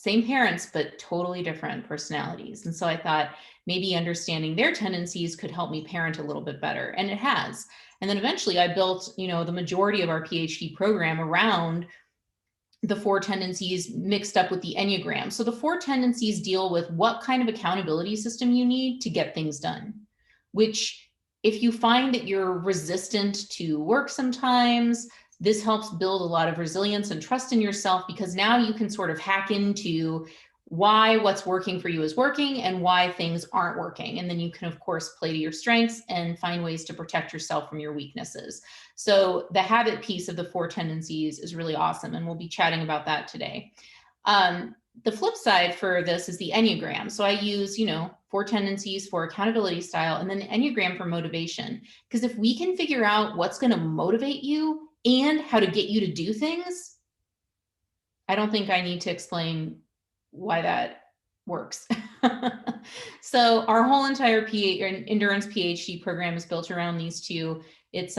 same parents, but totally different personalities. And so I thought maybe understanding their tendencies could help me parent a little bit better. And it has. And then eventually I built, the majority of our PhD program around the 4 tendencies mixed up with the Enneagram. So the 4 tendencies deal with what kind of accountability system you need to get things done, which if you find that you're resistant to work sometimes, this helps build a lot of resilience and trust in yourself, because now you can sort of hack into why what's working for you is working and why things aren't working. And then you can, of course, play to your strengths and find ways to protect yourself from your weaknesses. So the habit piece of the 4 tendencies is really awesome. And we'll be chatting about that today. The flip side for this is the Enneagram. So I use, 4 tendencies for accountability style, and then the Enneagram for motivation. Because if we can figure out what's going to motivate you and how to get you to do things, I don't think I need to explain why that works. So our whole entire endurance PhD program is built around these 2. It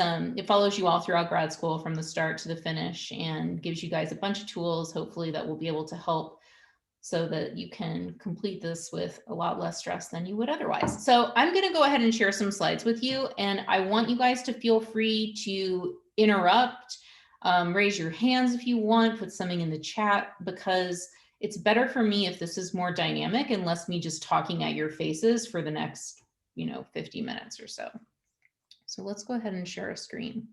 follows you all throughout grad school from the start to the finish and gives you guys a bunch of tools, hopefully, that will be able to help so that you can complete this with a lot less stress than you would otherwise. So I'm going to go ahead and share some slides with you, and I want you guys to feel free to interrupt, raise your hands if you want, put something in the chat, because it's better for me if this is more dynamic and less me just talking at your faces for the next, 50 minutes or so. So let's go ahead and share a screen.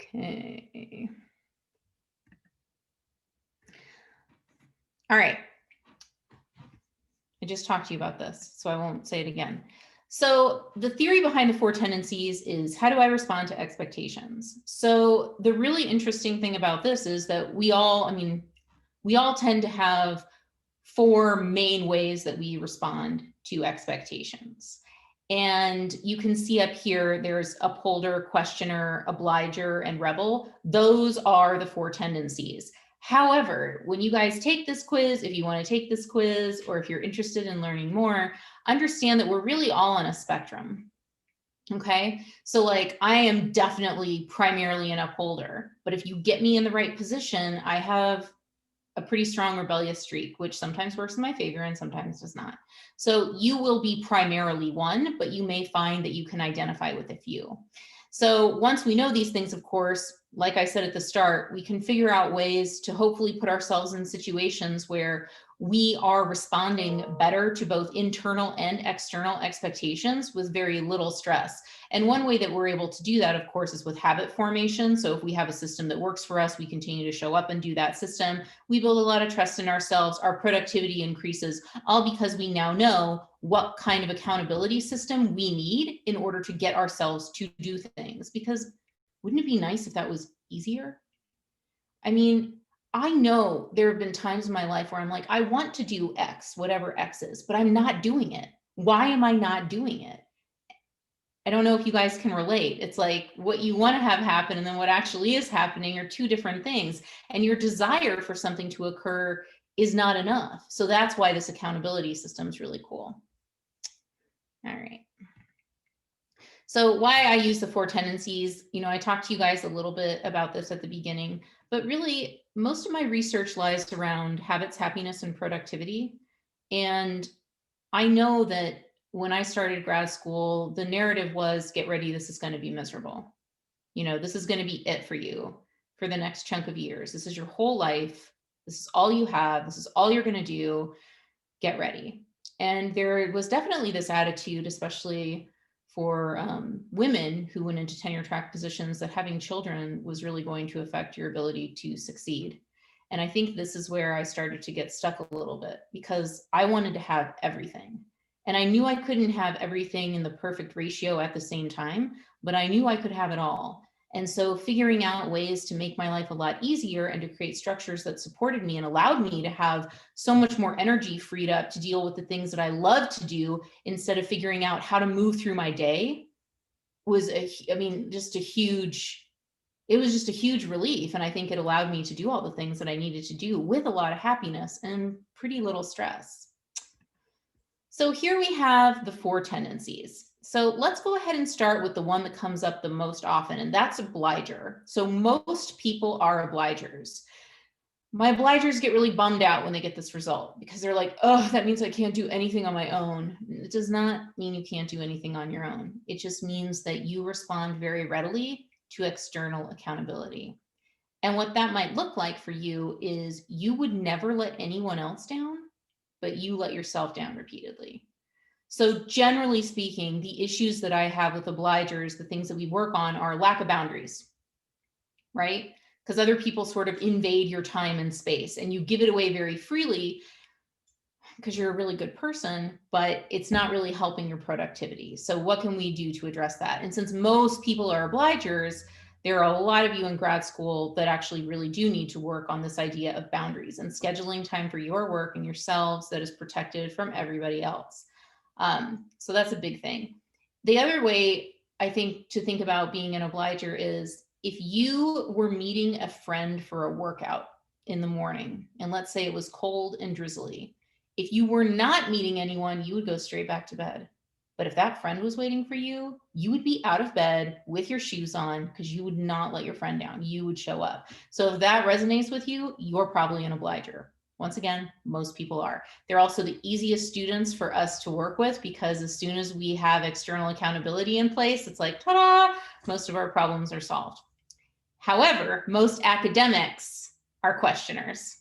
Okay. All right. I just talked to you about this, so I won't say it again. So the theory behind the 4 tendencies is, how do I respond to expectations? So the really interesting thing about this is that we all tend to have 4 main ways that we respond to expectations. And you can see up here, there's upholder, questioner, obliger, and rebel. Those are the 4 tendencies. However, when you guys take this quiz, if you want to take this quiz, or if you're interested in learning more, understand that we're really all on a spectrum. Okay, so like I am definitely primarily an upholder, but if you get me in the right position, I have a pretty strong rebellious streak, which sometimes works in my favor and sometimes does not. So you will be primarily one, but you may find that you can identify with a few. So once we know these things, of course, like I said at the start, we can figure out ways to hopefully put ourselves in situations where we are responding better to both internal and external expectations with very little stress. And one way that we're able to do that, of course, is with habit formation. So if we have a system that works for us, we continue to show up and do that system. We build a lot of trust in ourselves. Our productivity increases, all because we now know what kind of accountability system we need in order to get ourselves to do things. Because wouldn't it be nice if that was easier? I mean, I know there have been times in my life where I'm like, I want to do X, whatever X is, but I'm not doing it. Why am I not doing it? I don't know if you guys can relate. It's like what you want to have happen and then what actually is happening are 2 different things. And your desire for something to occur is not enough. So that's why this accountability system is really cool. All right. So why I use the 4 tendencies, I talked to you guys a little bit about this at the beginning, but really most of my research lies around habits, happiness, and productivity. And I know that when I started grad school, the narrative was, get ready, this is going to be miserable. This is going to be it for you for the next chunk of years. This is your whole life. This is all you have. This is all you're going to do. Get ready. And there was definitely this attitude, especially for women who went into tenure track positions, that having children was really going to affect your ability to succeed. And I think this is where I started to get stuck a little bit, because I wanted to have everything. And I knew I couldn't have everything in the perfect ratio at the same time, but I knew I could have it all. And so figuring out ways to make my life a lot easier and to create structures that supported me and allowed me to have so much more energy freed up to deal with the things that I love to do, instead of figuring out how to move through my day, was just a huge relief. And I think it allowed me to do all the things that I needed to do with a lot of happiness and pretty little stress. So here we have the 4 tendencies. So let's go ahead and start with the one that comes up the most often, and that's obliger. So most people are obligers. My obligers get really bummed out when they get this result because they're like, oh, that means I can't do anything on my own. It does not mean you can't do anything on your own. It just means that you respond very readily to external accountability. And what that might look like for you is you would never let anyone else down, but you let yourself down repeatedly. So generally speaking, the issues that I have with obligers, the things that we work on are lack of boundaries, right? Because other people sort of invade your time and space and you give it away very freely because you're a really good person, but it's not really helping your productivity. So what can we do to address that? And since most people are obligers, there are a lot of you in grad school that actually really do need to work on this idea of boundaries and scheduling time for your work and yourselves that is protected from everybody else. So that's a big thing. The other way I think to think about being an obliger is if you were meeting a friend for a workout in the morning, and let's say it was cold and drizzly, if you were not meeting anyone, you would go straight back to bed. But if that friend was waiting for you, you would be out of bed with your shoes on because you would not let your friend down. You would show up. So if that resonates with you, you're probably an obliger. Once again, most people are. They're also the easiest students for us to work with because as soon as we have external accountability in place, it's like, ta-da, most of our problems are solved. However, most academics are questioners.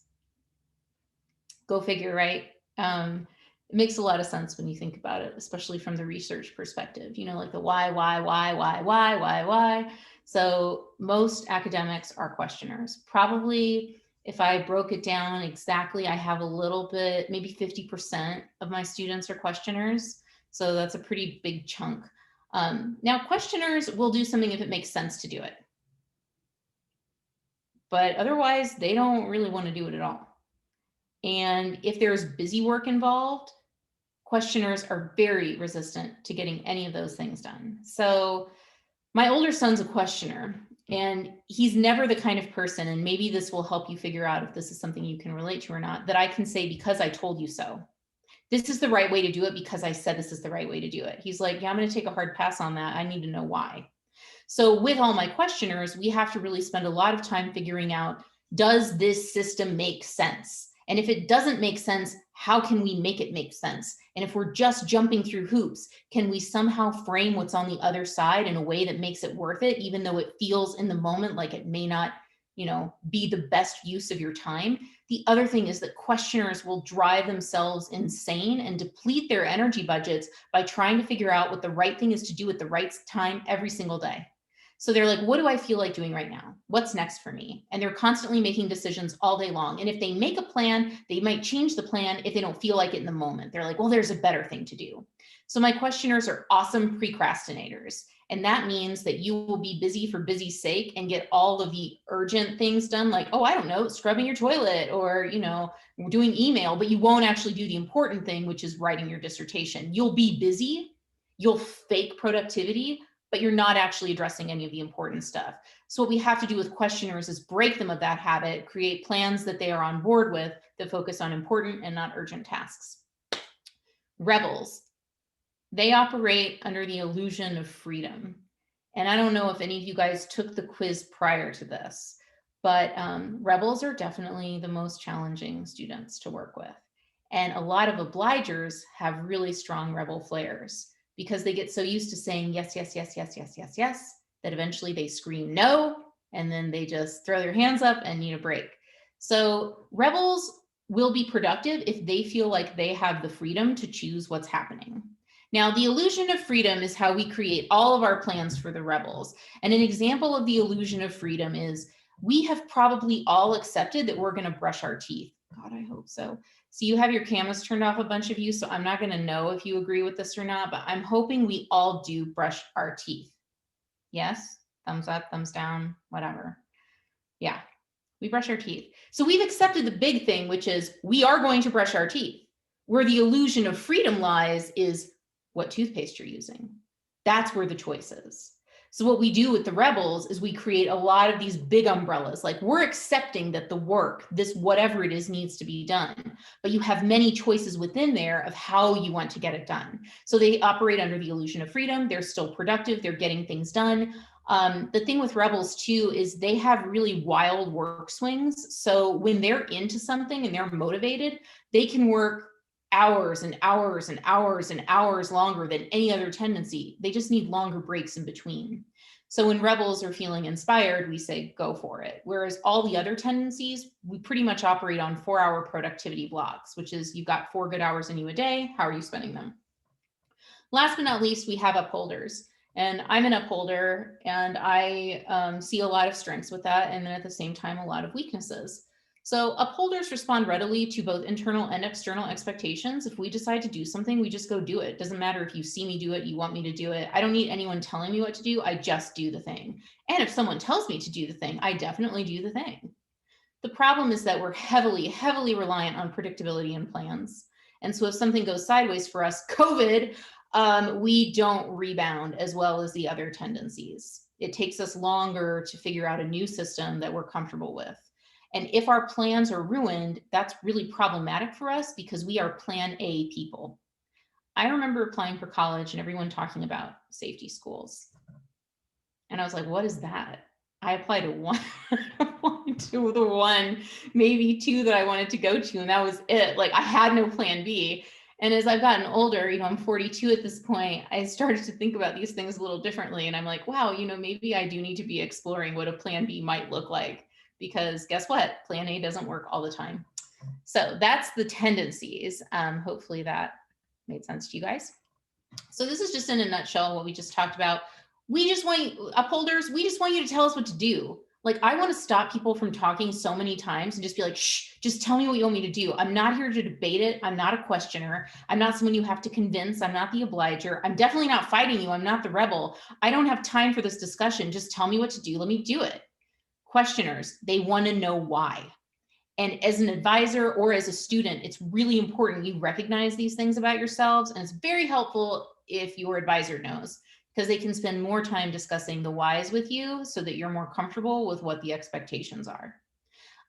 Go figure, right? It makes a lot of sense when you think about it, especially from the research perspective, you know, like the why. So most academics are questioners. Probably if I broke it down exactly, I have a little bit, maybe 50% of my students are questioners. So that's a pretty big chunk. Now, questioners will do something if it makes sense to do it. But otherwise, they don't really want to do it at all. And if there's busy work involved, questioners are very resistant to getting any of those things done. So my older son's a questioner, and he's never the kind of person, and maybe this will help you figure out if this is something you can relate to or not, that I can say, because I told you so. This is the right way to do it because I said this is the right way to do it. He's like, yeah, I'm going to take a hard pass on that. I need to know why. So with all my questioners, we have to really spend a lot of time figuring out, does this system make sense? And if it doesn't make sense, how can we make it make sense? And if we're just jumping through hoops, can we somehow frame what's on the other side in a way that makes it worth it, even though it feels in the moment like it may not, you know, be the best use of your time? The other thing is that questioners will drive themselves insane and deplete their energy budgets by trying to figure out what the right thing is to do at the right time every single day. So they're like, what do I feel like doing right now? What's next for me? And they're constantly making decisions all day long. And if they make a plan, they might change the plan if they don't feel like it in the moment. They're like, well, there's a better thing to do. So my questioners are awesome procrastinators. And that means that you will be busy for busy's sake and get all of the urgent things done, like, oh, I don't know, scrubbing your toilet or, you know, doing email, but you won't actually do the important thing, which is writing your dissertation. You'll be busy, you'll fake productivity, but you're not actually addressing any of the important stuff. So what we have to do with questioners is break them of that habit, create plans that they are on board with that focus on important and not urgent tasks. Rebels, they operate under the illusion of freedom. And I don't know if any of you guys took the quiz prior to this, but rebels are definitely the most challenging students to work with. And a lot of obligers have really strong rebel flares, because they get so used to saying yes, yes, yes, yes, yes, yes, yes, that eventually they scream no, and then they just throw their hands up and need a break. So rebels will be productive if they feel like they have the freedom to choose what's happening. Now, the illusion of freedom is how we create all of our plans for the rebels. And an example of the illusion of freedom is we have probably all accepted that we're going to brush our teeth. God, I hope so. So you have your cameras turned off, a bunch of you, so I'm not going to know if you agree with this or not, but I'm hoping we all do brush our teeth. Yes? Thumbs up, thumbs down, whatever. Yeah, we brush our teeth. So we've accepted the big thing, which is we are going to brush our teeth. Where the illusion of freedom lies is what toothpaste you're using. That's where the choice is. So what we do with the rebels is we create a lot of these big umbrellas. Like, we're accepting that the work, this whatever it is, needs to be done, but you have many choices within there of how you want to get it done. So they operate under the illusion of freedom. They're still productive. They're getting things done. The thing with rebels too is they have really wild work swings. So when they're into something and they're motivated, they can work hours and hours and hours and hours longer than any other tendency. They just need longer breaks in between. So when rebels are feeling inspired, we say, go for it. Whereas all the other tendencies, we pretty much operate on 4-hour productivity blocks, which is you've got 4 good hours in you a day. How are you spending them? Last but not least, we have upholders. And I'm an upholder, and I see a lot of strengths with that. And then at the same time, a lot of weaknesses. So upholders respond readily to both internal and external expectations. If we decide to do something, we just go do it. Doesn't matter if you see me do it, you want me to do it. I don't need anyone telling me what to do. I just do the thing. And if someone tells me to do the thing, I definitely do the thing. The problem is that we're heavily, heavily reliant on predictability and plans. And so if something goes sideways for us, COVID, we don't rebound as well as the other tendencies. It takes us longer to figure out a new system that we're comfortable with. And if our plans are ruined, that's really problematic for us because we are plan A people. I remember applying for college and everyone talking about safety schools. And I was like, what is that? I applied to one, to the one, maybe 2 that I wanted to go to, and that was it. Like, I had no plan B. And as I've gotten older, I'm 42 at this point, I started to think about these things a little differently. And I'm like, wow, maybe I do need to be exploring what a plan B might look like, because guess what? Plan A doesn't work all the time. So that's the tendencies. Hopefully that made sense to you guys. So this is just in a nutshell what we just talked about. We just want you, upholders, we just want you to tell us what to do. Like, I want to stop people from talking so many times and just be like, shh, just tell me what you want me to do. I'm not here to debate it. I'm not a questioner. I'm not someone you have to convince. I'm not the obliger. I'm definitely not fighting you. I'm not the rebel. I don't have time for this discussion. Just tell me what to do. Let me do it. Questioners, they want to know why. And as an advisor or as a student, it's really important you recognize these things about yourselves. And it's very helpful if your advisor knows, because they can spend more time discussing the whys with you so that you're more comfortable with what the expectations are.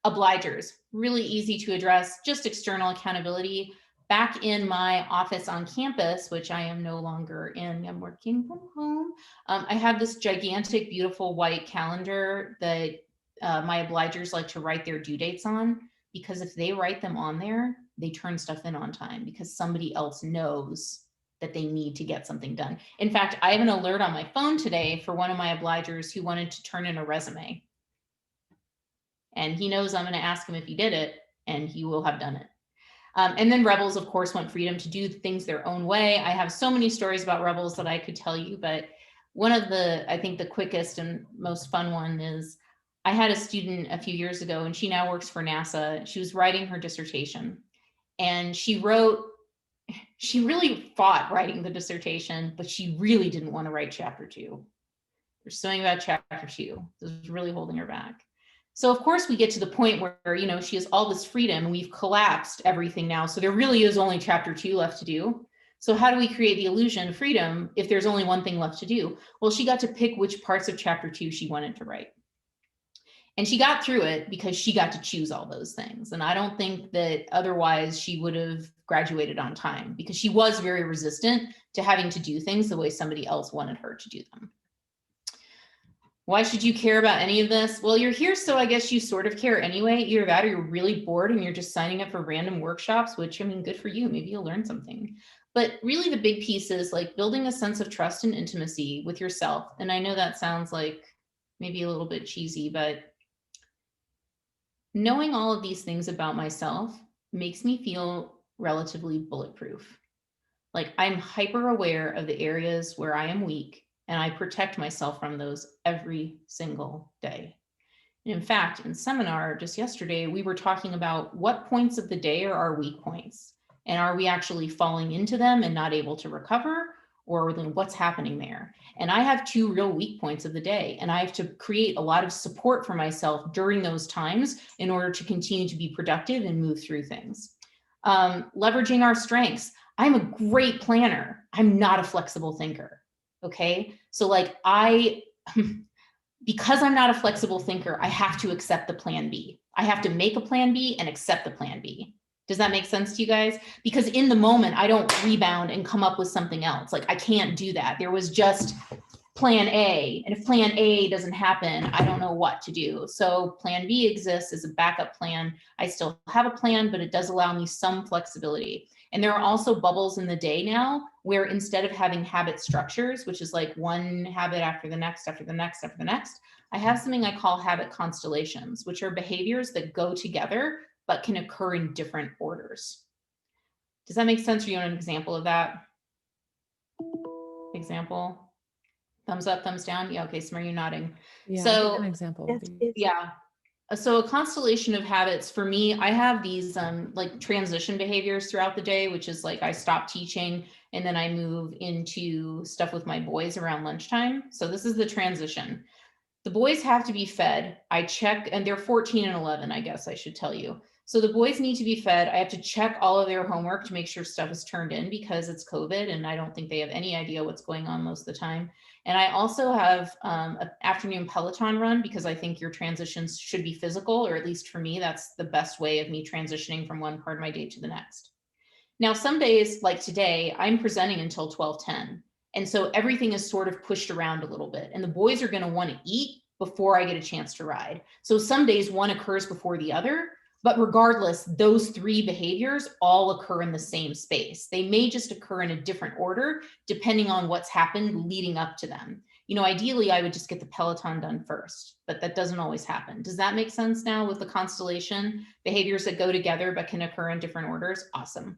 Obligers, really easy to address, just external accountability. Back in my office on campus, which I am no longer in, I'm working from home. I have this gigantic, beautiful white calendar that my obligers like to write their due dates on, because if they write them on there, they turn stuff in on time because somebody else knows that they need to get something done. In fact, I have an alert on my phone today for one of my obligers who wanted to turn in a resume. And he knows I'm going to ask him if he did it, and he will have done it. And then rebels, of course, want freedom to do things their own way. I have so many stories about rebels that I could tell you, but one of the, I think the quickest and most fun one is, I had a student a few years ago, and she now works for NASA. She was writing her dissertation, and she really fought writing the dissertation, but she really didn't want to write chapter 2. There's something about chapter 2 that was really holding her back. So of course we get to the point where, she has all this freedom and we've collapsed everything now. So there really is only chapter 2 left to do. So how do we create the illusion of freedom if there's only one thing left to do? Well, she got to pick which parts of chapter 2 she wanted to write. And she got through it because she got to choose all those things. And I don't think that otherwise she would have graduated on time, because she was very resistant to having to do things the way somebody else wanted her to do them. Why should you care about any of this? Well, you're here, so I guess you sort of care anyway. Either that or you're really bored and you're just signing up for random workshops, which, I mean, good for you. Maybe you'll learn something. But really the big piece is like building a sense of trust and intimacy with yourself. And I know that sounds like maybe a little bit cheesy, but knowing all of these things about myself makes me feel relatively bulletproof. Like, I'm hyper aware of the areas where I am weak, and I protect myself from those every single day. And in fact, in seminar just yesterday, we were talking about what points of the day are our weak points, and are we actually falling into them and not able to recover, or then what's happening there? And I have 2 real weak points of the day, and I have to create a lot of support for myself during those times in order to continue to be productive and move through things. Leveraging our strengths. I'm a great planner. I'm not a flexible thinker. Okay. So like, I because I'm not a flexible thinker, I have to accept the plan B. I have to make a plan B and accept the plan B. Does that make sense to you guys? Because in the moment, I don't rebound and come up with something else. Like, I can't do that. There was just plan A. And if plan A doesn't happen, I don't know what to do. So plan B exists as a backup plan. I still have a plan, but it does allow me some flexibility. And there are also bubbles in the day now where instead of having habit structures, which is like one habit after the next, after the next, after the next, I have something I call habit constellations, which are behaviors that go together but can occur in different orders. Does that make sense? Or you want an example of that? Example? Thumbs up, thumbs down? Yeah, okay, Smar, you're nodding. Yeah, so an example would be. Yeah. So a constellation of habits for me, I have these like transition behaviors throughout the day, which is like I stop teaching and then I move into stuff with my boys around lunchtime. So this is the transition. The boys have to be fed. I check, and they're 14 and 11, I guess I should tell you. So the boys need to be fed. I have to check all of their homework to make sure stuff is turned in because it's COVID and I don't think they have any idea what's going on most of the time. And I also have an afternoon Peloton run because I think your transitions should be physical, or at least for me, that's the best way of me transitioning from one part of my day to the next. Now, some days like today, I'm presenting until 12:10. And so everything is sort of pushed around a little bit. And the boys are going to want to eat before I get a chance to ride. So some days one occurs before the other. But regardless, those three behaviors all occur in the same space. They may just occur in a different order, depending on what's happened leading up to them. You know, ideally, I would just get the Peloton done first, but that doesn't always happen. Does that make sense now with the constellation? Behaviors that go together but can occur in different orders? Awesome.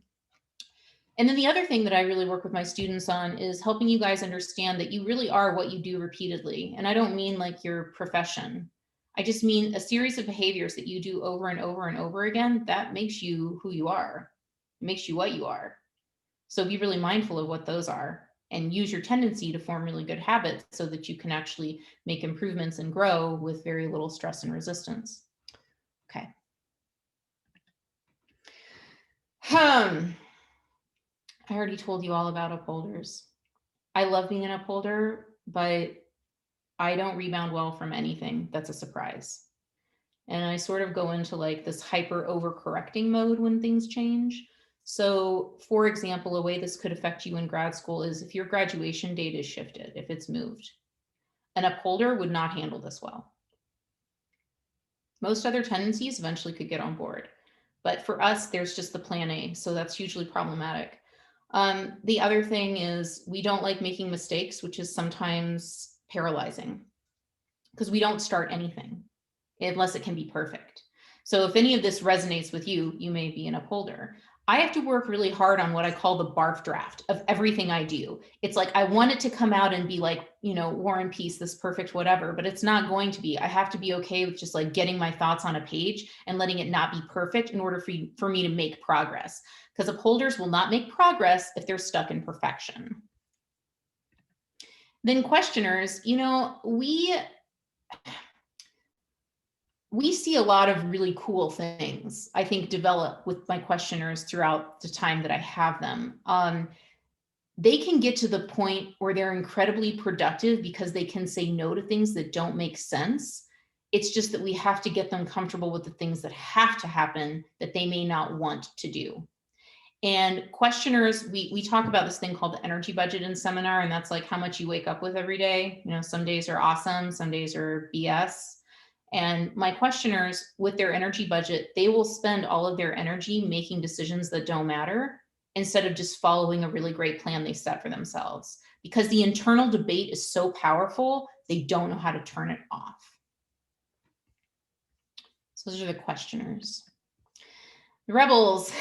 And then the other thing that I really work with my students on is helping you guys understand that you really are what you do repeatedly. And I don't mean like your profession. I just mean a series of behaviors that you do over and over and over again, that makes you who you are. It makes you what you are. So be really mindful of what those are and use your tendency to form really good habits so that you can actually make improvements and grow with very little stress and resistance. Okay. I already told you all about upholders. I love being an upholder, but I don't rebound well from anything that's a surprise. And I sort of go into like this hyper overcorrecting mode when things change. So for example, a way this could affect you in grad school is if your graduation date is shifted, if it's moved. An upholder would not handle this well. Most other tendencies eventually could get on board. But for us, there's just the plan A. So that's hugely problematic. The other thing is we don't like making mistakes, which is sometimes paralyzing because we don't start anything unless it can be perfect. So if any of this resonates with you, you may be an upholder. I have to work really hard on what I call the barf draft of everything I do. It's like, I want it to come out and be like, you know, War and Peace, this perfect whatever, but it's not going to be. I have to be okay with just like getting my thoughts on a page and letting it not be perfect in order for me to make progress. Because upholders will not make progress if they're stuck in perfection. Then questioners, you know, we see a lot of really cool things, I think, develop with my questioners throughout the time that I have them. They can get to the point where they're incredibly productive because they can say no to things that don't make sense. It's just that we have to get them comfortable with the things that have to happen that they may not want to do. And questioners, we talk about this thing called the energy budget in seminar, and that's like how much you wake up with every day. You know, some days are awesome, some days are BS. And my questioners, with their energy budget, they will spend all of their energy making decisions that don't matter instead of just following a really great plan they set for themselves. Because the internal debate is so powerful, they don't know how to turn it off. So those are the questioners. The rebels.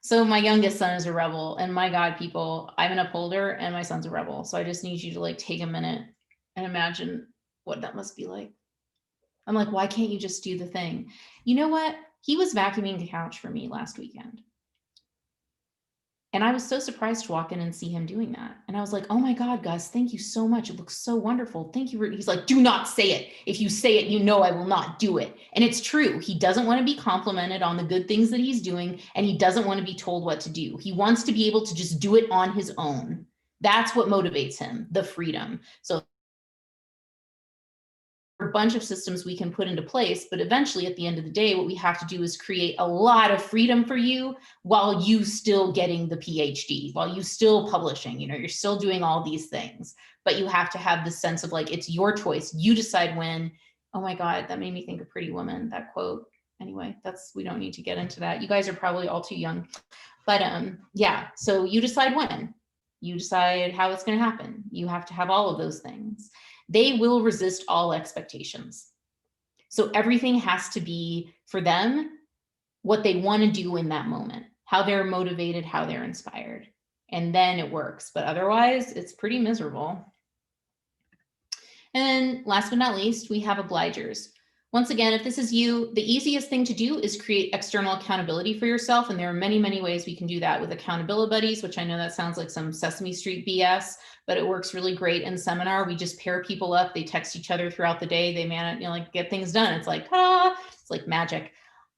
So my youngest son is a rebel, and my God, people, I'm an upholder and my son's a rebel. So I just need you to like take a minute and imagine what that must be like. I'm like, why can't you just do the thing? You know what? He was vacuuming the couch for me last weekend. And I was so surprised to walk in and see him doing that. And I was like, oh my God, Gus, thank you so much. It looks so wonderful. Thank you. He's like, do not say it. If you say it, you know I will not do it. And it's true. He doesn't want to be complimented on the good things that he's doing. And he doesn't want to be told what to do. He wants to be able to just do it on his own. That's what motivates him, the freedom. So a bunch of systems we can put into place, but eventually at the end of the day, what we have to do is create a lot of freedom for you while you still getting the PhD, while you still publishing, you're still doing all these things, but you have to have this sense of like, it's your choice. You decide when. Oh my God, that made me think of Pretty Woman, that quote. Anyway, we don't need to get into that. You guys are probably all too young, but yeah, so you decide when. You decide how it's going to happen. You have to have all of those things. They will resist all expectations. So everything has to be for them what they want to do in that moment, how they're motivated, how they're inspired. And then it works. But otherwise, it's pretty miserable. And then last but not least, we have obligers. Once again, if this is you, the easiest thing to do is create external accountability for yourself. And there are many, many ways we can do that with accountability buddies, which I know that sounds like some Sesame Street BS, but it works really great in seminar. We just pair people up. They text each other throughout the day. They get things done. It's like, it's like magic.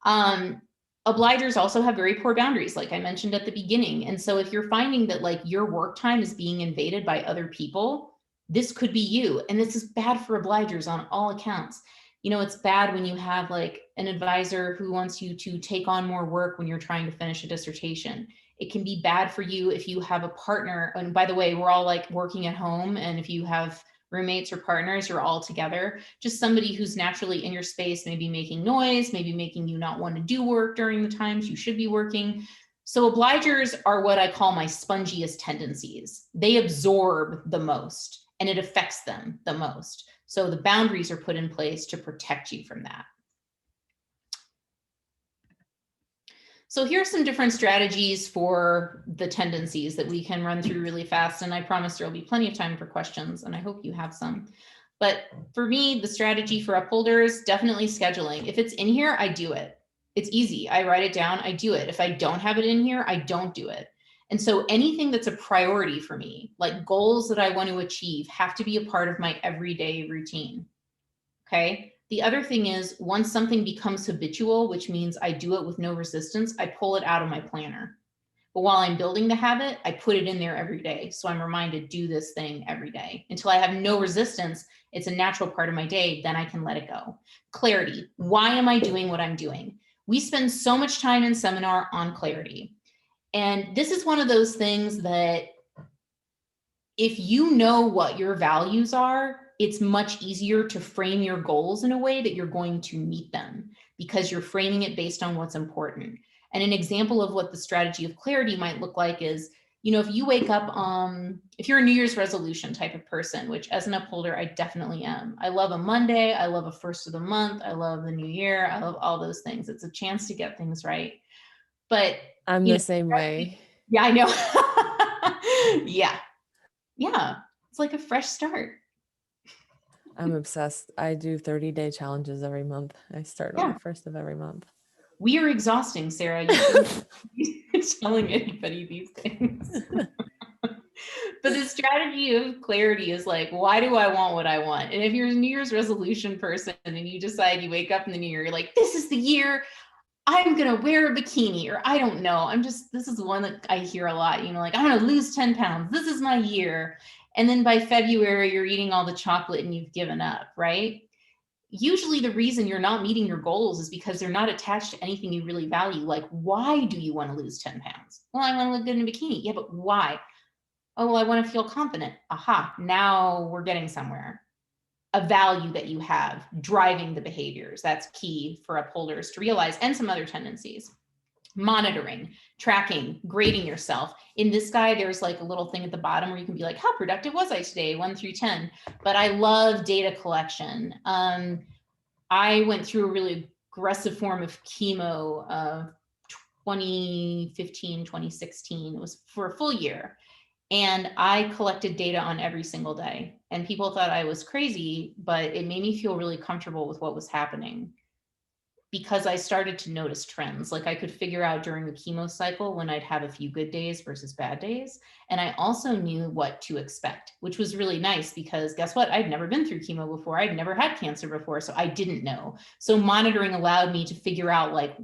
Obligers also have very poor boundaries, like I mentioned at the beginning. And so if you're finding that like your work time is being invaded by other people, this could be you. And this is bad for obligers on all accounts. It's bad when you have like an advisor who wants you to take on more work when you're trying to finish a dissertation. It can be bad for you if you have a partner. And by the way, we're all like working at home. And if you have roommates or partners, you're all together. Just somebody who's naturally in your space, maybe making noise, maybe making you not want to do work during the times you should be working. So obligers are what I call my spongiest tendencies. They absorb the most and it affects them the most. So the boundaries are put in place to protect you from that. So here's some different strategies for the tendencies that we can run through really fast. And I promise there'll be plenty of time for questions, and I hope you have some. But for me, the strategy for upholders, definitely scheduling. If it's in here, I do it. It's easy. I write it down, I do it. If I don't have it in here, I don't do it. And so anything that's a priority for me, like goals that I want to achieve, have to be a part of my everyday routine. Okay. The other thing is once something becomes habitual, which means I do it with no resistance, I pull it out of my planner. But while I'm building the habit, I put it in there every day. So I'm reminded, do this thing every day until I have no resistance. It's a natural part of my day. Then I can let it go. Clarity. Why am I doing what I'm doing? We spend so much time in seminar on clarity. And this is one of those things that if you know what your values are, it's much easier to frame your goals in a way that you're going to meet them because you're framing it based on what's important. And an example of what the strategy of clarity might look like is, if you wake up, if you're a New Year's resolution type of person, which as an upholder, I definitely am. I love a Monday. I love a first of the month. I love the new year. I love all those things. It's a chance to get things right. But I'm the same way. Yeah, I know. Yeah. It's like a fresh start. I'm obsessed. I do 30-day challenges every month. I start on the first of every month. We are exhausting, Sarah. You're telling anybody these things. But the strategy of clarity is like, why do I want what I want? And if you're a New Year's resolution person and you decide you wake up in the new year, you're like, this is the year I'm going to wear a bikini, or I don't know. This is one that I hear a lot, like I'm going to lose 10 pounds. This is my year. And then by February, you're eating all the chocolate and you've given up, right? Usually the reason you're not meeting your goals is because they're not attached to anything you really value. Like, why do you want to lose 10 pounds? Well, I want to look good in a bikini. Yeah, but why? Oh, well, I want to feel confident. Aha, now we're getting somewhere. A value that you have driving the behaviors. That's key for upholders to realize, and some other tendencies. Monitoring, tracking, grading yourself. In this guy, there's like a little thing at the bottom where you can be like, how productive was I today? 1 through 10. But I love data collection. I went through a really aggressive form of chemo 2015, 2016. It was for a full year. And I collected data on every single day. And people thought I was crazy, but it made me feel really comfortable with what was happening because I started to notice trends. Like I could figure out during the chemo cycle when I'd have a few good days versus bad days. And I also knew what to expect, which was really nice because guess what? I'd never been through chemo before. I'd never had cancer before, so I didn't know. So monitoring allowed me to figure out like,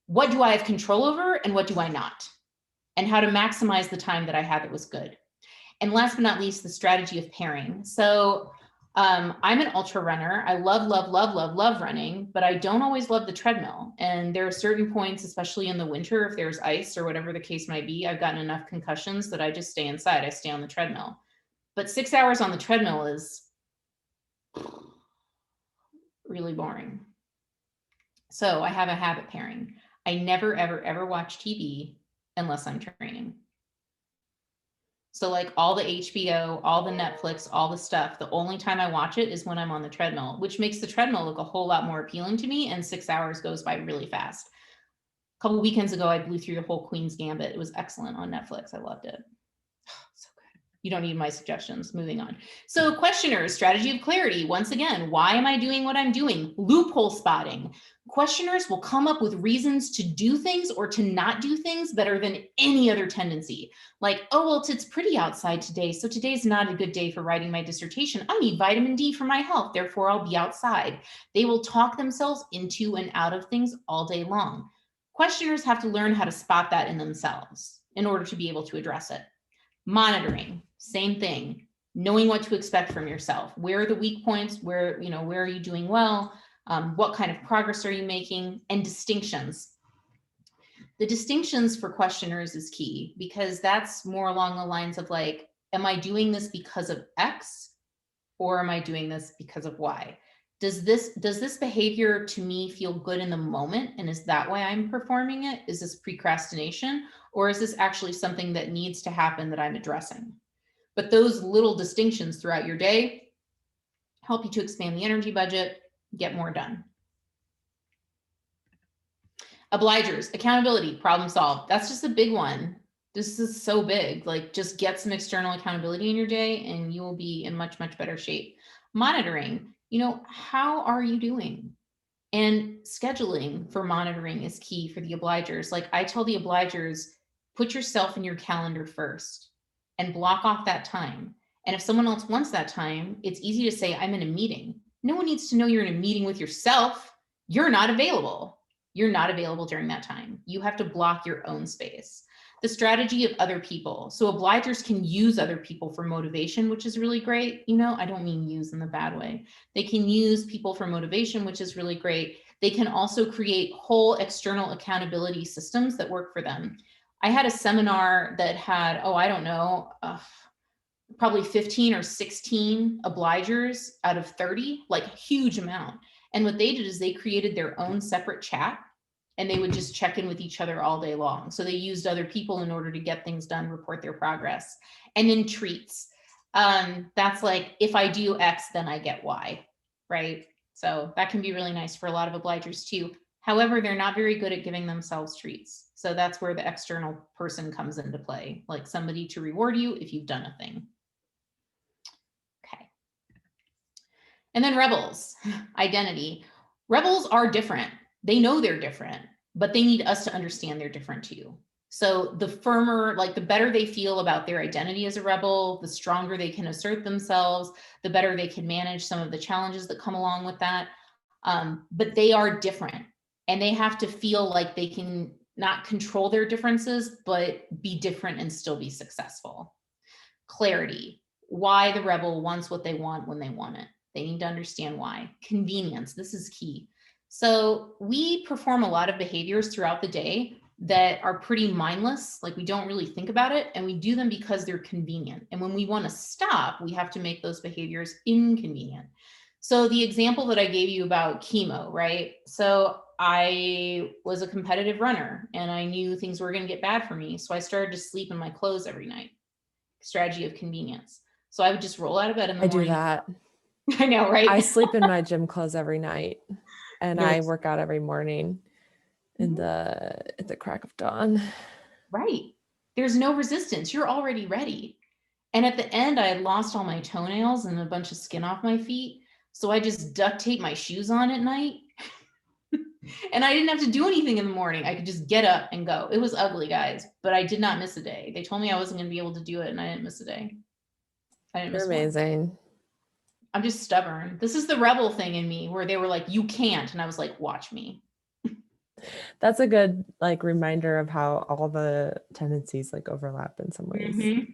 what do I have control over and what do I not? And how to maximize the time that I had that was good. And last but not least, the strategy of pairing. So I'm an ultra runner. I love, love, love, love, love running, but I don't always love the treadmill. And there are certain points, especially in the winter, if there's ice or whatever the case might be, I've gotten enough concussions that I just stay inside. I stay on the treadmill. But 6 hours on the treadmill is really boring. So I have a habit pairing. I never, ever, ever watch TV unless I'm training. So like all the HBO, all the Netflix, all the stuff, the only time I watch it is when I'm on the treadmill, which makes the treadmill look a whole lot more appealing to me. And 6 hours goes by really fast. A couple weekends ago, I blew through the whole Queen's Gambit. It was excellent on Netflix. I loved it. So good. You don't need my suggestions. Moving on. So questioners, strategy of clarity. Once again, why am I doing what I'm doing? Loophole spotting. Questioners will come up with reasons to do things or to not do things better than any other tendency. Like, oh, well, it's pretty outside today, so today's not a good day for writing my dissertation. I need vitamin D for my health, therefore I'll be outside. They will talk themselves into and out of things all day long. Questioners have to learn how to spot that in themselves in order to be able to address it. Monitoring, same thing. Knowing what to expect from yourself. Where are the weak points? Where are you doing well? What kind of progress are you making? And distinctions. The distinctions for questioners is key because that's more along the lines of like, am I doing this because of X or am I doing this because of Y? Does this behavior to me feel good in the moment? And is that why I'm performing it? Is this procrastination? Or is this actually something that needs to happen that I'm addressing? But those little distinctions throughout your day help you to expand the energy budget, get more done. Obligers, accountability, problem solved. That's just a big one. This is so big. Like just get some external accountability in your day and you will be in much, much better shape. Monitoring, how are you doing? And scheduling for monitoring is key for the obligers. Like I tell the obligers, put yourself in your calendar first and block off that time. And if someone else wants that time, it's easy to say, I'm in a meeting. No one needs to know you're in a meeting with yourself. You're not available. You're not available during that time. You have to block your own space. The strategy of other people. So obligers can use other people for motivation, which is really great. I don't mean use in the bad way. They can use people for motivation, which is really great. They can also create whole external accountability systems that work for them. I had a seminar that had, probably 15 or 16 obligers out of 30, like huge amount. And what they did is they created their own separate chat and they would just check in with each other all day long. So they used other people in order to get things done, report their progress. And then treats. That's like, if I do X, then I get Y, right? So that can be really nice for a lot of obligers too. However, they're not very good at giving themselves treats. So that's where the external person comes into play, like somebody to reward you if you've done a thing. Okay. And then rebels, identity. Rebels are different. They know they're different, but they need us to understand they're different too. So the firmer, like the better they feel about their identity as a rebel, the stronger they can assert themselves, the better they can manage some of the challenges that come along with that. But they are different and they have to feel like they can not control their differences, but be different and still be successful. Clarity, why the rebel wants what they want when they want it. They need to understand why. Convenience, this is key. So we perform a lot of behaviors throughout the day that are pretty mindless, like we don't really think about it, and we do them because they're convenient. And when we want to stop, we have to make those behaviors inconvenient. So the example that I gave you about chemo, right? So I was a competitive runner and I knew things were going to get bad for me. So I started to sleep in my clothes every night. Strategy of convenience. So I would just roll out of bed in the morning. I do that. I know, right? I sleep in my gym clothes every night and I work out every morning at the crack of dawn. Right. There's no resistance. You're already ready. And at the end, I had lost all my toenails and a bunch of skin off my feet. So I just duct tape my shoes on at night. And I didn't have to do anything in the morning. I could just get up and go. It was ugly, guys, but I did not miss a day. They told me I wasn't going to be able to do it and I didn't miss a day. You're amazing. One. I'm just stubborn. This is the rebel thing in me where they were like, you can't. And I was like, watch me. That's a good reminder of how all the tendencies overlap in some ways.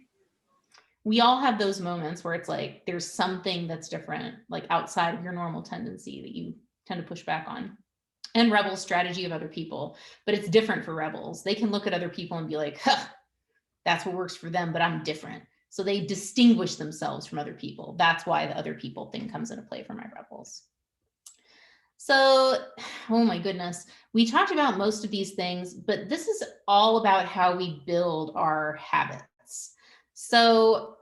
we all have those moments where it's like there's something that's different, like outside of your normal tendency that you tend to push back on. And rebels strategy of other people, but it's different for rebels. They can look at other people and be like, huh, that's what works for them, but I'm different. So they distinguish themselves from other people. That's why the other people thing comes into play for my rebels. So, oh my goodness, we talked about most of these things, but this is all about how we build our habits. So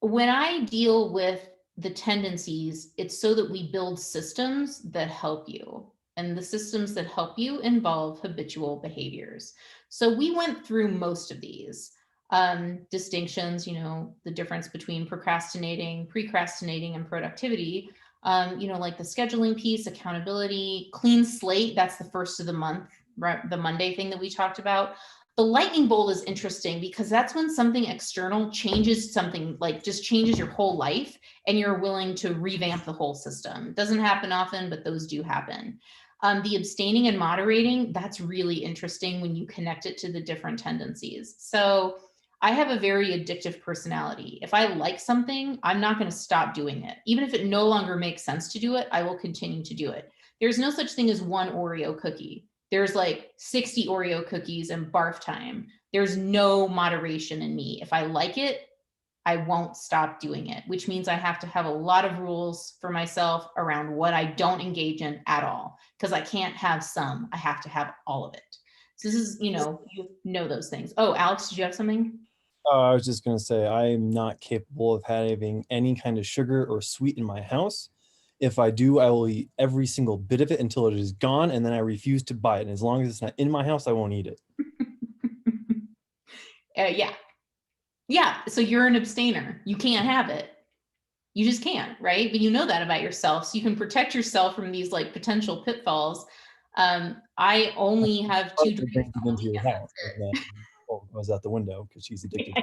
when I deal with the tendencies, it's so that we build systems that help you. And the systems that help you involve habitual behaviors. So we went through most of these distinctions, the difference between procrastinating, precrastinating, and productivity. Like the scheduling piece, accountability, clean slate. That's the first of the month, right? The Monday thing that we talked about. The lightning bolt is interesting because that's when something external changes something, like just changes your whole life, and you're willing to revamp the whole system. It doesn't happen often, but those do happen. The abstaining and moderating, that's really interesting when you connect it to the different tendencies. So I have a very addictive personality. If I like something, I'm not going to stop doing it. Even if it no longer makes sense to do it, I will continue to do it. There's no such thing as one Oreo cookie. There's like 60 Oreo cookies and barf time. There's no moderation in me. If I like it, I won't stop doing it, which means I have to have a lot of rules for myself around what I don't engage in at all, because I can't have some, I have to have all of it. So this is, you know those things. Oh, Alex, did you have something? I was just going to say, I am not capable of having any kind of sugar or sweet in my house. If I do, I will eat every single bit of it until it is gone, and then I refuse to buy it. And as long as it's not in my house, I won't eat it. Yeah. Yeah. So you're an abstainer. You can't have it. You just can't, right? But you know that about yourself. So you can protect yourself from these like potential pitfalls. I only have two Partner drinks brings it a into your weekend. house, and then goes out the window because she's addicted.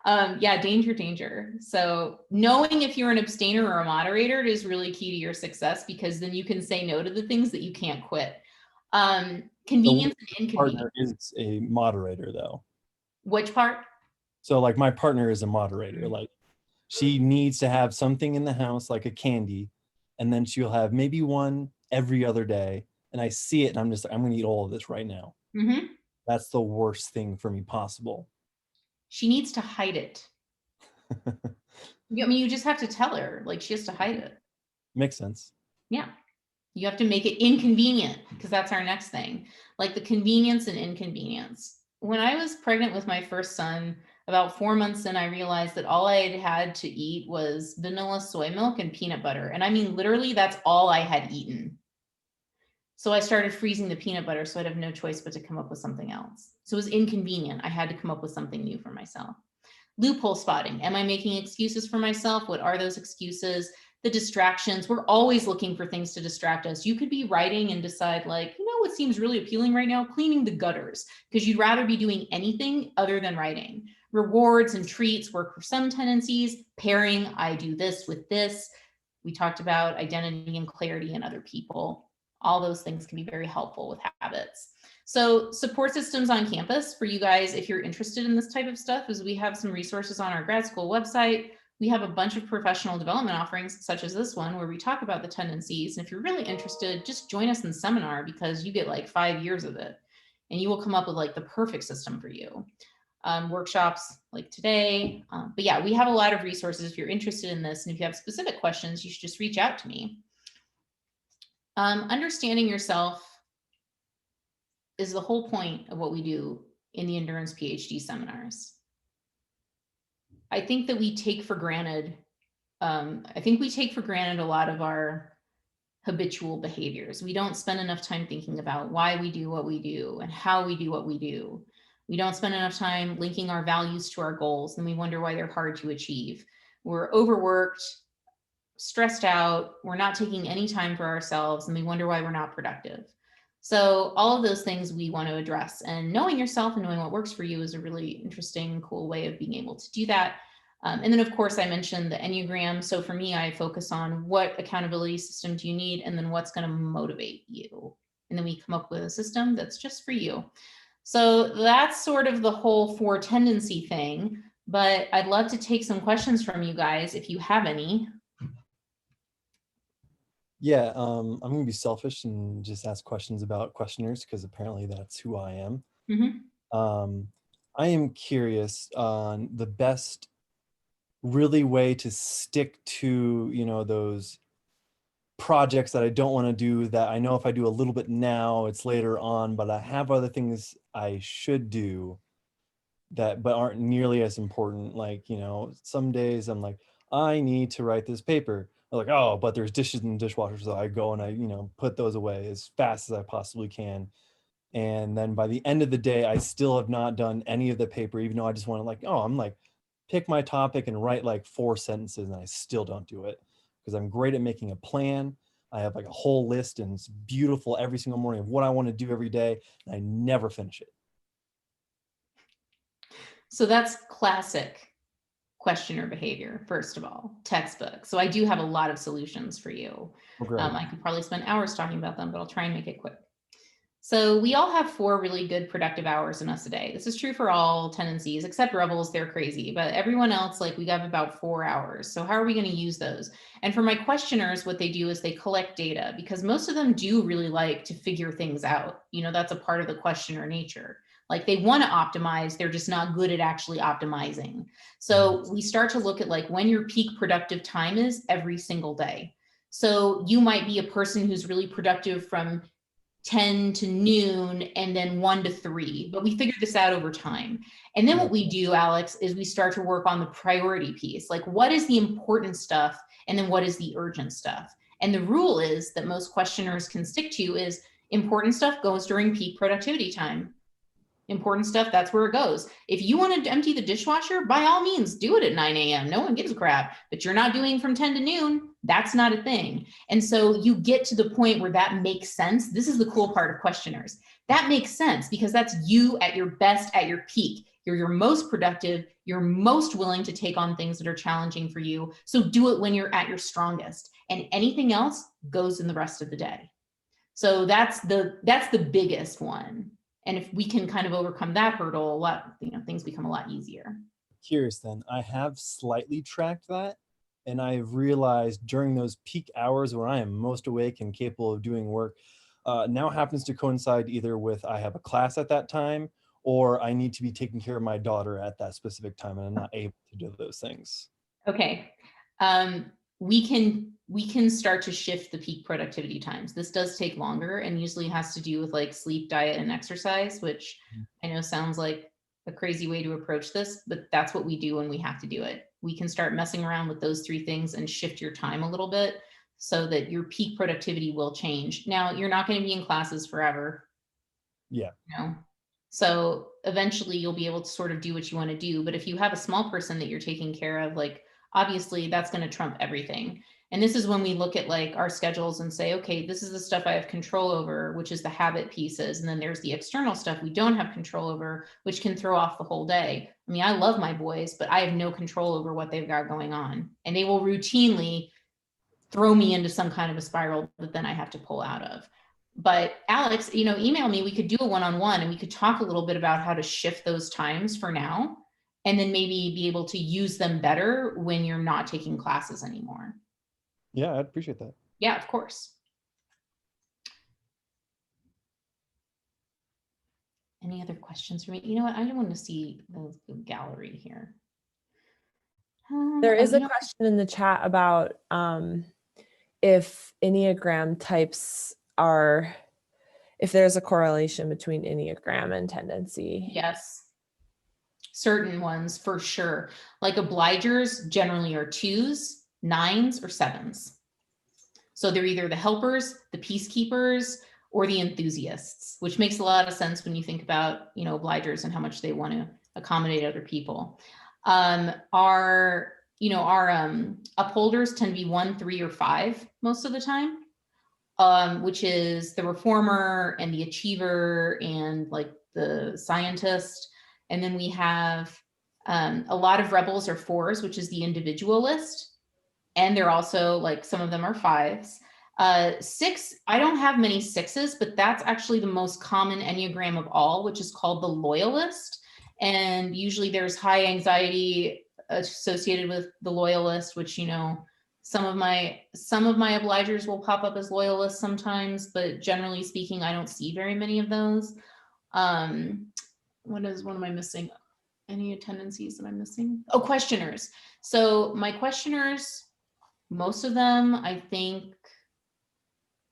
Yeah, danger. So knowing if you're an abstainer or a moderator is really key to your success, because then you can say no to the things that you can't quit. Convenience and inconvenience. Partner is a moderator, though. Which part? So, like, my partner is a moderator. Like, she needs to have something in the house, like a candy, and then she'll have maybe one every other day. And I see it, and I'm just like, I'm going to eat all of this right now. Mm-hmm. That's the worst thing for me possible. She needs to hide it. I mean, you just have to tell her, like, she has to hide it. Makes sense. Yeah. You have to make it inconvenient, because that's our next thing. Like the convenience and inconvenience. When I was pregnant with my first son, about 4 months in, I realized that all I had to eat was vanilla soy milk and peanut butter. And I mean, literally, that's all I had eaten. So I started freezing the peanut butter, so I'd have no choice but to come up with something else. So it was inconvenient. I had to come up with something new for myself. Loophole spotting. Am I making excuses for myself? What are those excuses? The distractions. We're always looking for things to distract us. You could be writing and decide, like, what seems really appealing right now? Cleaning the gutters, because you'd rather be doing anything other than writing. Rewards and treats work for some tendencies. Pairing, I do this with this. We talked about identity and clarity in other people. All those things can be very helpful with habits. So support systems on campus for you guys, if you're interested in this type of stuff, is we have some resources on our grad school website. We have a bunch of professional development offerings, such as this one, where we talk about the tendencies. And if you're really interested, just join us in seminar, because you get like 5 years of it, and you will come up with like the perfect system for you. Workshops like today. But yeah, we have a lot of resources if you're interested in this. And if you have specific questions, you should just reach out to me. Understanding yourself is the whole point of what we do in the Endurance PhD seminars. I think that we take for granted, a lot of our habitual behaviors. We don't spend enough time thinking about why we do what we do and how we do what we do. We don't spend enough time linking our values to our goals, and we wonder why they're hard to achieve. We're overworked, stressed out, we're not taking any time for ourselves, and we wonder why we're not productive. So all of those things we want to address, and knowing yourself and knowing what works for you is a really interesting, cool way of being able to do that. And then of course I mentioned the Enneagram. So for me, I focus on what accountability system do you need, and then what's going to motivate you. And then we come up with a system that's just for you. So that's sort of the whole 4 tendency thing, but I'd love to take some questions from you guys if you have any. Yeah, I'm gonna be selfish and just ask questions about questioners because apparently that's who I am. Um, I am curious on the best really way to stick to, those projects that I don't want to do, that I know if I do a little bit now, it's later on, but I have other things I should do that but aren't nearly as important. Like, some days I'm like, I need to write this paper. I'm like, oh, but there's dishes in the dishwasher, so I go and I, put those away as fast as I possibly can. And then by the end of the day, I still have not done any of the paper, even though I just want to, like, oh, I'm like, pick my topic and write like 4 sentences, and I still don't do it because I'm great at making a plan. I have like a whole list and it's beautiful every single morning of what I want to do every day, and I never finish it. So that's classic questioner behavior, first of all, textbook. So I do have a lot of solutions for you. Oh, great. I could probably spend hours talking about them, but I'll try and make it quick. So we all have 4 really good productive hours in us a day. This is true for all tendencies, except rebels, they're crazy. But everyone else, like, we have about 4 hours. So how are we going to use those? And for my questioners, what they do is they collect data, because most of them do really like to figure things out. That's a part of the questioner nature. Like, they want to optimize, they're just not good at actually optimizing. So we start to look at like when your peak productive time is every single day. So you might be a person who's really productive from 10 to noon and then 1 to 3, but we figured this out over time. And then what we do, Alex, is we start to work on the priority piece. Like, what is the important stuff? And then what is the urgent stuff? And the rule is that most questioners can stick to is important stuff goes during peak productivity time. Important stuff, that's where it goes. If you want to empty the dishwasher, by all means, do it at 9 a.m. No one gives a crap, but you're not doing from 10 to noon. That's not a thing. And so you get to the point where that makes sense. This is the cool part of questioners. That makes sense because that's you at your best, at your peak. You're your most productive. You're most willing to take on things that are challenging for you. So do it when you're at your strongest, and anything else goes in the rest of the day. So that's the biggest one. And if we can kind of overcome that hurdle, a lot, things become a lot easier. Curious then, I have slightly tracked that, and I've realized during those peak hours when I am most awake and capable of doing work, now happens to coincide either with I have a class at that time, or I need to be taking care of my daughter at that specific time, and I'm not able to do those things. Okay. We can start to shift the peak productivity times. This does take longer and usually has to do with like sleep, diet, and exercise, which I know sounds like a crazy way to approach this, but that's what we do when we have to do it. We can start messing around with those 3 things and shift your time a little bit so that your peak productivity will change. Now, you're not going to be in classes forever. Yeah. So eventually you'll be able to sort of do what you want to do. But if you have a small person that you're taking care of, like, obviously that's going to trump everything. And this is when we look at like our schedules and say, okay, this is the stuff I have control over, which is the habit pieces. And then there's the external stuff we don't have control over, which can throw off the whole day. I mean, I love my boys, but I have no control over what they've got going on. And they will routinely throw me into some kind of a spiral that then I have to pull out of. But Alex, email me, we could do a one-on-one and we could talk a little bit about how to shift those times for now, and then maybe be able to use them better when you're not taking classes anymore. Yeah, I'd appreciate that. Yeah, of course. Any other questions for me? You know what? I don't want to see the gallery here. There is a question in the chat about if Enneagram types are, if there's a correlation between Enneagram and tendency. Yes. Certain ones for sure. Like obligers generally are 2s, 9s, or 7s. So they're either the helpers, the peacekeepers, or the enthusiasts, which makes a lot of sense when you think about, obligers and how much they want to accommodate other people. Our upholders tend to be 1, 3, or 5 most of the time, which is the reformer and the achiever and like the scientist. And then we have a lot of rebels are 4s, which is the individualist. And they're also like, some of them are 5s. 6, I don't have many 6s, but that's actually the most common Enneagram of all, which is called the loyalist. And usually there's high anxiety associated with the loyalist, which, you know, some of my obligers will pop up as loyalists sometimes, but generally speaking, I don't see very many of those. What am I missing? Any tendencies that I'm missing? Oh, questioners. So my questioners, most of them, I think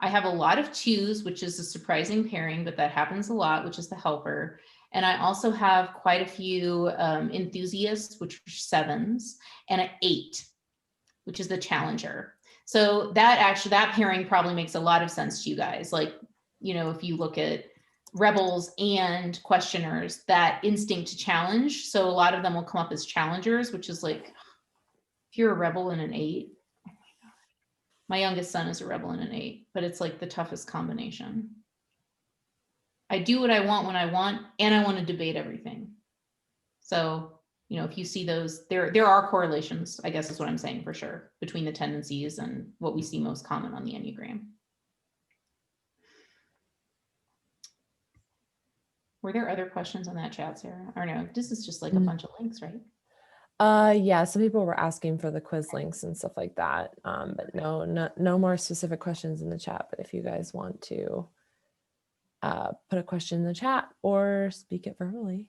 I have a lot of 2s, which is a surprising pairing, but that happens a lot, which is the helper. And I also have quite a few enthusiasts, which are 7s, and an 8, which is the challenger. So that pairing probably makes a lot of sense to you guys. Like, you know, if you look at rebels and questioners, that instinct to challenge. So a lot of them will come up as challengers, which is like, if you're a rebel and an 8, oh my God. My youngest son is a rebel and an 8, but it's like the toughest combination. I do what I want when I want, and I want to debate everything. So, you know, if you see those, there are correlations, I guess is what I'm saying for sure, between the tendencies and what we see most common on the Enneagram. Were there other questions on that chat, Sarah? Or no, this is just like a bunch of links, right? Yeah, some people were asking for the quiz links and stuff like that. But no more specific questions in the chat. But if you guys want to put a question in the chat or speak it verbally,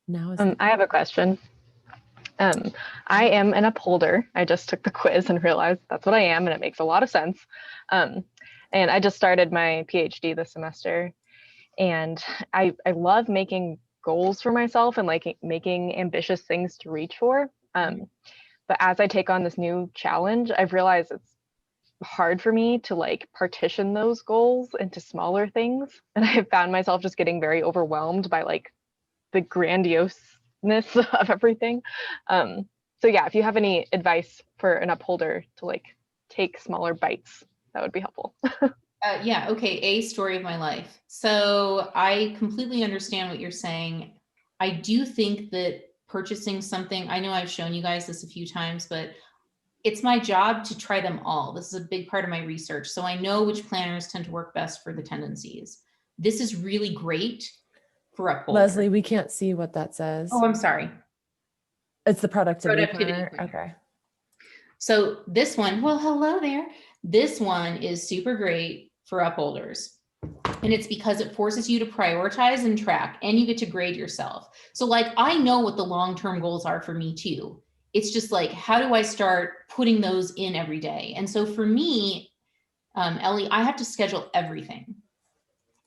now is I have a question. I am an upholder. I just took the quiz and realized that's what I am, and it makes a lot of sense. And I just started my PhD this semester, and I love making goals for myself and like making ambitious things to reach for. But as I take on this new challenge, I've realized it's hard for me to like partition those goals into smaller things. And I have found myself just getting very overwhelmed by like the grandioseness of everything. So yeah, if you have any advice for an upholder to like take smaller bites, that would be helpful. Yeah, okay, a story of my life. So I completely understand what you're saying. I do think that purchasing something, I know I've shown you guys this a few times, but it's my job to try them all. This is a big part of my research. So I know which planners tend to work best for the tendencies. This is really great for upholders. Leslie, we can't see what that says. Oh, I'm sorry. It's the productivity Planner. planner. Okay. So this one, well, hello there. This one is super great for upholders. And it's because it forces you to prioritize and track, and you get to grade yourself. So like, I know what the long-term goals are for me too. It's just like, how do I start putting those in every day? And so for me, Ellie, I have to schedule everything.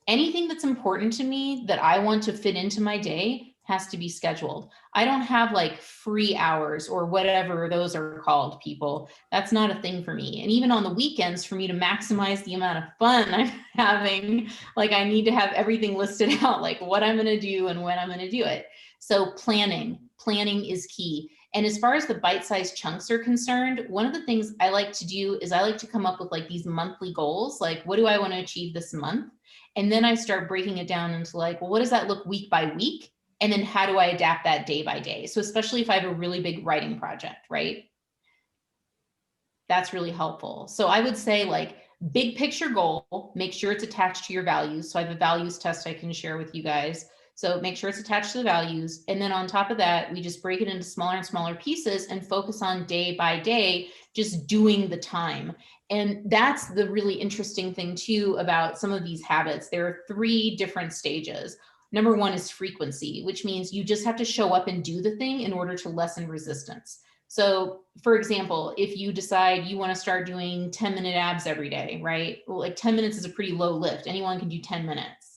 Anything that's important to me that I want to fit into my day has to be scheduled. I don't have like free hours or whatever those are called, people. That's not a thing for me. And even on the weekends, for me to maximize the amount of fun I'm having, like I need to have everything listed out, like what I'm going to do and when I'm going to do it. So planning is key. And as far as the bite-sized chunks are concerned, one of the things I like to do is I like to come up with like these monthly goals. Like, what do I want to achieve this month? And then I start breaking it down into like, well, what does that look week by week? And then how do I adapt that day by day? So especially if I have a really big writing project, right? That's really helpful. So I would say like big picture goal, make sure it's attached to your values. So I have a values test I can share with you guys. So make sure it's attached to the values. And then on top of that, we just break it into smaller and smaller pieces and focus on day by day, just doing the time. And that's the really interesting thing too about some of these habits. There are 3 different stages. Number 1 is frequency, which means you just have to show up and do the thing in order to lessen resistance. So for example, if you decide you want to start doing 10-minute abs every day, right? Well, like 10 minutes is a pretty low lift. Anyone can do 10 minutes.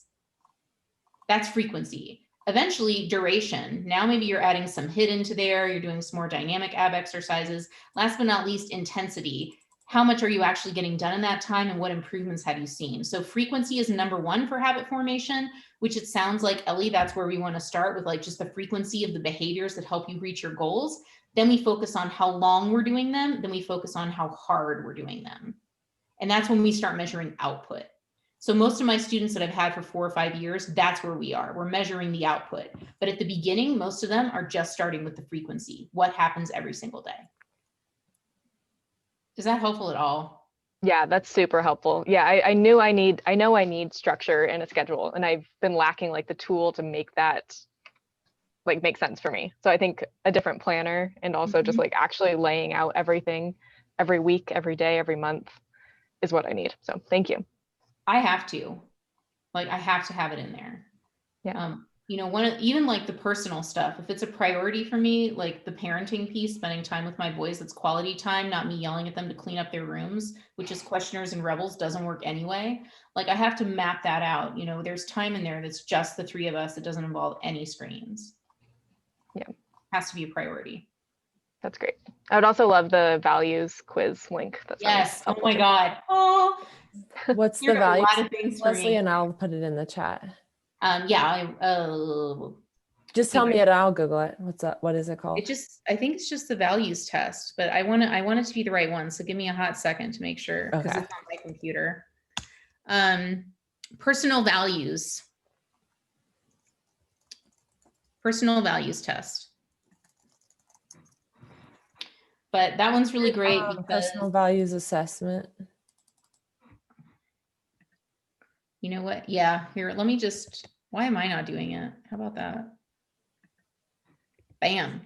That's frequency. Eventually, duration. Now maybe you're adding some HIIT into there. You're doing some more dynamic ab exercises. Last but not least, intensity. How much are you actually getting done in that time and what improvements have you seen? So frequency is number 1 for habit formation, which it sounds like, Ellie, that's where we want to start with like just the frequency of the behaviors that help you reach your goals. Then we focus on how long we're doing them. Then we focus on how hard we're doing them. And that's when we start measuring output. So most of my students that I've had for 4 or 5 years, that's where we are. We're measuring the output. But at the beginning, most of them are just starting with the frequency. What happens every single day? Is that helpful at all? Yeah, that's super helpful. Yeah, I know I need structure and a schedule, and I've been lacking like the tool to make that like make sense for me. So I think a different planner and also just like actually laying out everything every week, every day, every month is what I need. So thank you. I have to have it in there. Yeah. You know, even like the personal stuff, if it's a priority for me, like the parenting piece, spending time with my boys, that's quality time, not me yelling at them to clean up their rooms, which is questioners and rebels, doesn't work anyway. Like I have to map that out. You know, there's time in there that's just the three of us. It doesn't involve any screens. Yeah. Has to be a priority. That's great. I would also love the values quiz link. Yes. Oh my God. Oh, What's the you're a value? lot of things for Leslie, me. and I'll put it in the chat. Yeah. Just tell me it. I'll Google it. What's up? What is it called? I think it's just the values test, but I want it to be the right one. So give me a hot second to make sure, because Okay. it's on my computer. Personal values. Personal values test. But that one's really great because Personal values assessment. you know what? Yeah, here, let me just, why am I not doing it? How about that? Bam.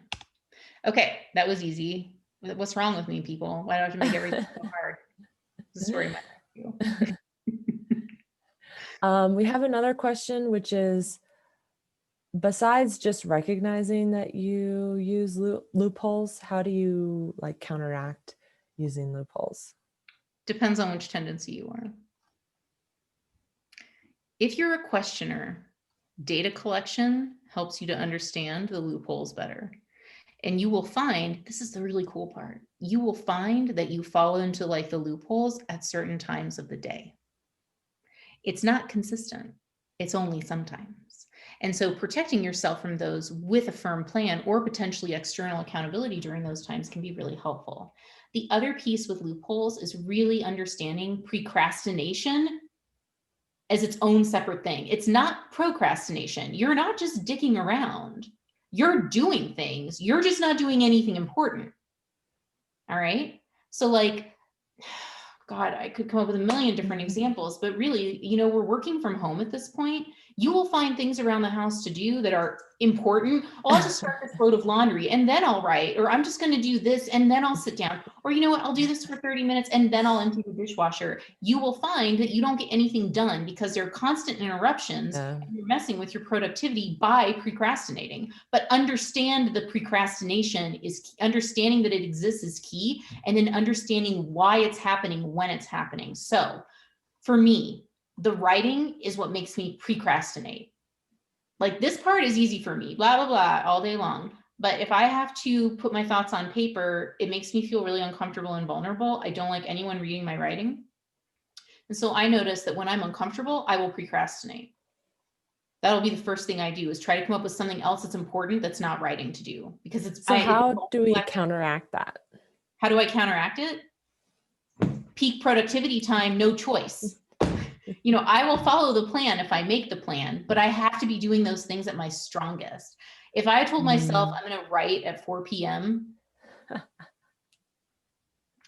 Okay, that was easy. What's wrong with me, people? Why do I have to make everything so hard? This is story might We have another question, which is, besides just recognizing that you use loopholes, how do you like counteract using loopholes? Depends on which tendency you are. If you're a questioner, data collection helps you to understand the loopholes better. And you will find, this is the really cool part, you will find that you fall into like the loopholes at certain times of the day. It's not consistent. It's only sometimes. And so protecting yourself from those with a firm plan or potentially external accountability during those times can be really helpful. The other piece with loopholes is really understanding procrastination as its own separate thing. It's not procrastination. You're not just dicking around. You're doing things. You're just not doing anything important. All right. So like, God, I could come up with a million different examples, but really, you know, we're working from home at this point. You will find things around the house to do that are important. Oh, I'll just start this load of laundry and then I'll write, or I'm just going to do this and then I'll sit down, or you know what, I'll do this for 30 minutes and then I'll empty the dishwasher. You will find that you don't get anything done because there are constant interruptions and you're messing with your productivity by procrastinating. But understand the procrastination is understanding that it exists is key, and then understanding why it's happening when it's happening. So for me, the writing is what makes me procrastinate. Like this part is easy for me, blah, blah, blah, all day long. But if I have to put my thoughts on paper, it makes me feel really uncomfortable and vulnerable. I don't like anyone reading my writing. And so I notice that when I'm uncomfortable, I will procrastinate. That'll be the first thing I do, is try to come up with something else that's important that's not writing to do, because it's. So how do we counteract that? How do I counteract it? Peak productivity time, no choice. You know, I will follow the plan if I make the plan, but I have to be doing those things at my strongest. If I told myself I'm going to write at 4 p.m.,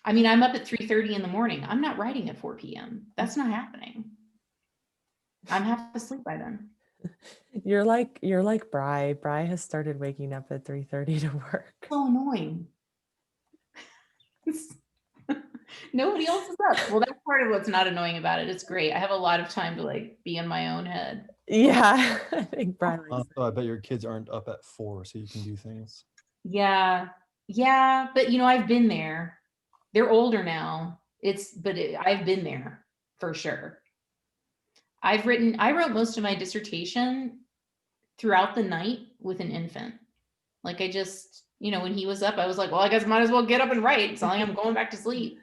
I mean, I'm up at 3:30 in the morning. I'm not writing at 4 p.m. That's not happening. I'm half asleep by then. You're like Bri. Bri has started waking up at 3:30 to work. So annoying. Nobody else is up. Well, that's part of what's not annoying about it. It's great. I have a lot of time to like be in my own head. Yeah, I think Bri. I bet your kids aren't up at 4, so you can do things. Yeah, but you know, I've been there. They're older now. I've been there for sure. I wrote most of my dissertation throughout the night with an infant. Like I just, you know, when he was up, I was like, well, I guess I might as well get up and write. It's not like I'm going back to sleep.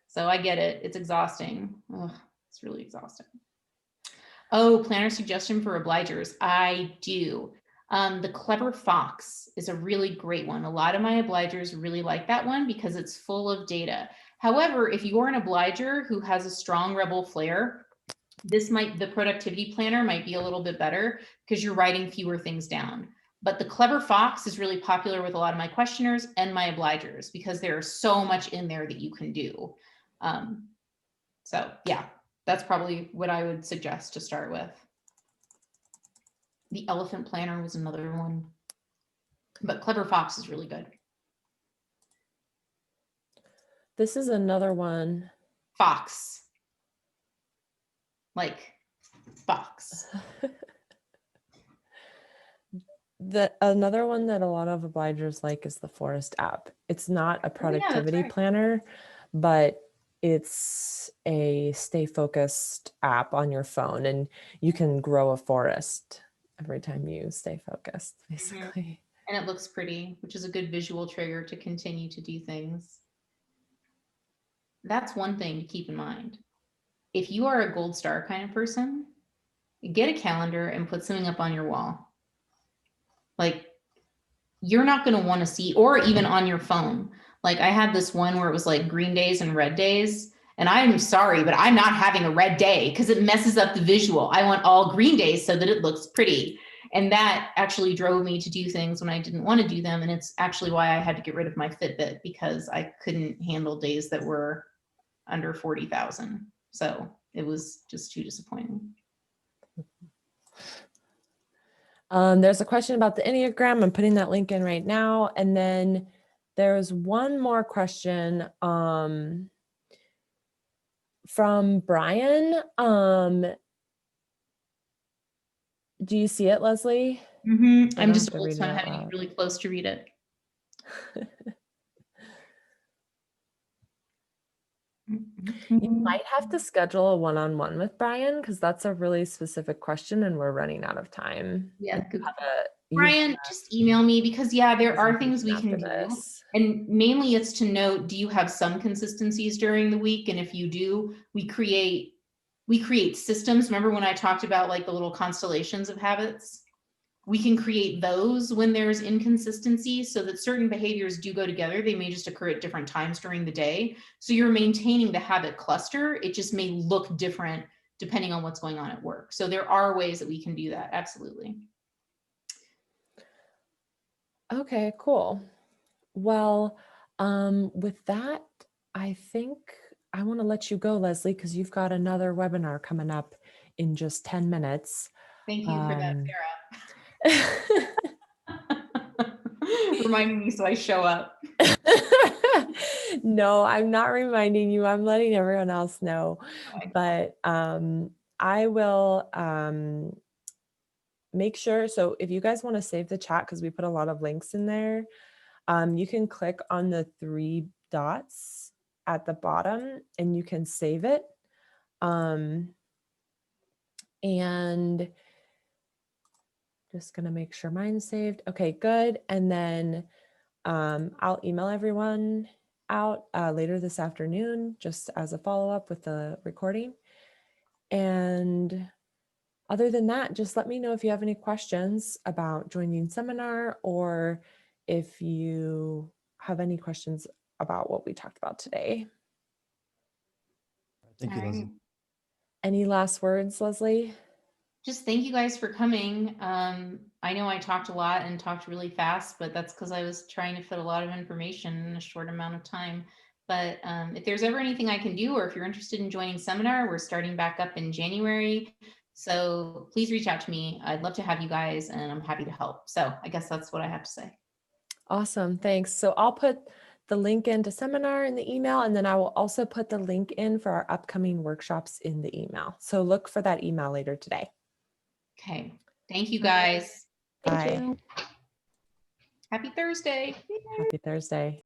So I get it. It's exhausting. Ugh, it's really exhausting. Oh, planner suggestion for obligers. I do. The Clever Fox is a really great one. A lot of my obligers really like that one because it's full of data. However, if you're an obliger who has a strong rebel flair, the productivity planner might be a little bit better because you're writing fewer things down. But the Clever Fox is really popular with a lot of my questioners and my obligers because there's so much in there that you can do. So yeah, that's probably what I would suggest to start with. The elephant planner was another one, but Clever Fox is really good. This is another one. Fox. Like fox. Another one that a lot of obligers like is the Forest app. It's not a productivity right. planner, but it's a stay focused app on your phone, and you can grow a forest every time you stay focused, basically. And it looks pretty, which is a good visual trigger to continue to do things. That's one thing to keep in mind. If you are a gold star kind of person, get a calendar and put something up on your wall. Like, you're not going to want to see, or even on your phone. Like, I had this one where it was like green days and red days. And I'm sorry, but I'm not having a red day because it messes up the visual. I want all green days so that it looks pretty. And that actually drove me to do things when I didn't want to do them. And it's actually why I had to get rid of my Fitbit, because I couldn't handle days that were under 40,000. So it was just too disappointing. There's a question about the Enneagram. I'm putting that link in right now. And then there's one more question from Brian. Do you see it, Leslie? I'm just to old, read so it I'm out having to loud. be really close to read it. You might have to schedule a one-on-one with Brian, because that's a really specific question and we're running out of time. Yeah, good. You Brian, just email me, because yeah, there are things we after can do. this. And mainly it's to note, do you have some consistencies during the week? And if you do, we create systems. Remember when I talked about like the little constellations of habits? We can create those when there's inconsistency, so that certain behaviors do go together. They may just occur at different times during the day. So you're maintaining the habit cluster. It just may look different depending on what's going on at work. So there are ways that we can do that. Absolutely. Okay, cool. Well, with that, I think I want to let you go, Leslie, because you've got another webinar coming up in just 10 minutes. Thank you for that, Sarah. Remind me so I show up. No, I'm not reminding you. I'm letting everyone else know. Okay. But I will make sure. So if you guys want to save the chat, because we put a lot of links in there, you can click on the 3 dots at the bottom and you can save it. And just going to make sure mine's saved. Okay, good. And then I'll email everyone out later this afternoon, just as a follow-up with the recording. And other than that, just let me know if you have any questions about joining seminar, or if you have any questions about what we talked about today. Thank you, Leslie. Any last words, Leslie? Just thank you guys for coming. I know I talked a lot and talked really fast, but that's because I was trying to fit a lot of information in a short amount of time. But if there's ever anything I can do, or if you're interested in joining seminar, we're starting back up in January. So please reach out to me. I'd love to have you guys, and I'm happy to help. So I guess that's what I have to say. Awesome, thanks. So I'll put the link into seminar in the email, and then I will also put the link in for our upcoming workshops in the email. So look for that email later today. Okay. Thank you guys. Bye. Happy Thursday. Happy Thursday.